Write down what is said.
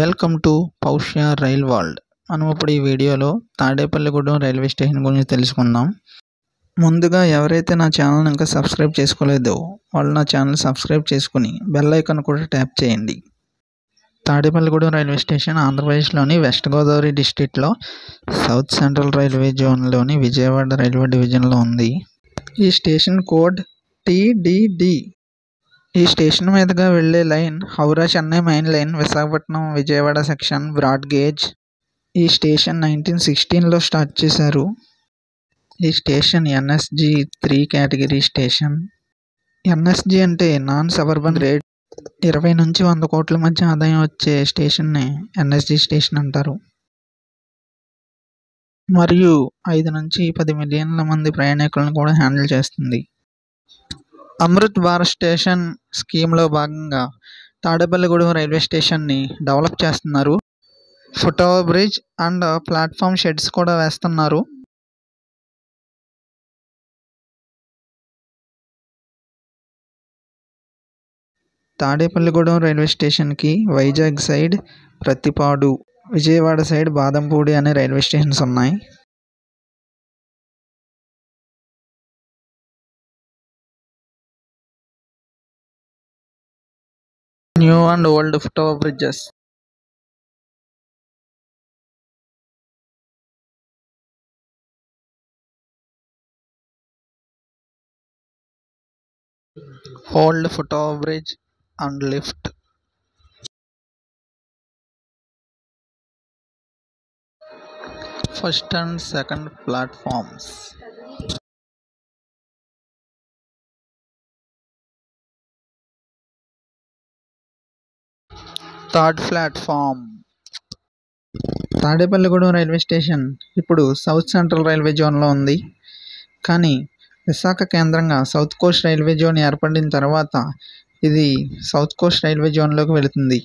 Welcome to Paushya rail world. మనం ఇప్పుడు ఈ వీడియోలో తాడేపల్లిగూడెం రైల్వే స్టేషన్ గురించి తెలుసుకుందాం. ముందుగా ఎవరైతే నా ఛానల్ని ఇంకా సబ్స్క్రైబ్ చేసుకోలేదో వాళ్ళు నా ఛానల్ సబ్స్క్రైబ్ చేసుకుని బెల్ ఐకాన్ కూడా ట్యాప్ చేయండి. తాడేపల్లిగూడెం రైల్వే స్టేషన్ ఆంధ్రప్రదేశ్లోని వెస్ట్ గోదావరి డిస్ట్రిక్ట్లో సౌత్ సెంట్రల్ రైల్వే జోన్లోని విజయవాడ రైల్వే డివిజన్లో ఉంది. ఈ స్టేషన్ కోడ్ TDD. ఈ స్టేషన్ మీదుగా వెళ్ళే line Howrah Chennai main line, Visakhapatnam Vijayawada section broad gauge. ఈ స్టేషన్ 1916లో స్టార్ట్ చేశారు. ఈ station NSG 3 category station. NSG అంటే నాన్ సబర్బన్ గ్రేడ్. 20 నుంచి 100 కోట్ల మధ్య ఆదాయం వచ్చే స్టేషన్ని NSG స్టేషన్ అంటారు. మరియు 5 నుంచి 10 మిలియన్ల మంది ప్రయాణికులను కూడా హ్యాండిల్ చేస్తుంది. అమృత్ భారత్ స్టేషన్ స్కీమ్లో భాగంగా తాడేపల్లిగూడెం రైల్వే స్టేషన్ని డెవలప్ చేస్తున్నారు. Foot over bridge and platform sheds కూడా వేస్తున్నారు. తాడేపల్లిగూడెం రైల్వే స్టేషన్కి వైజాగ్ సైడ్ ప్రతిపాడు, విజయవాడ సైడ్ బాదంపూడి అనే రైల్వే స్టేషన్స్ ఉన్నాయి. New and old foot over bridges. Old foot over bridge and lift. First and second platforms. Third platform. Tadepalligudem railway station ఇప్పుడు south central railway జోన్లో ఉంది. కానీ విశాఖ కేంద్రంగా సౌత్ కోస్ట్ రైల్వే జోన్ ఏర్పడిన తర్వాత ఇది సౌత్ కోస్ట్ రైల్వే జోన్లోకి వెళుతుంది.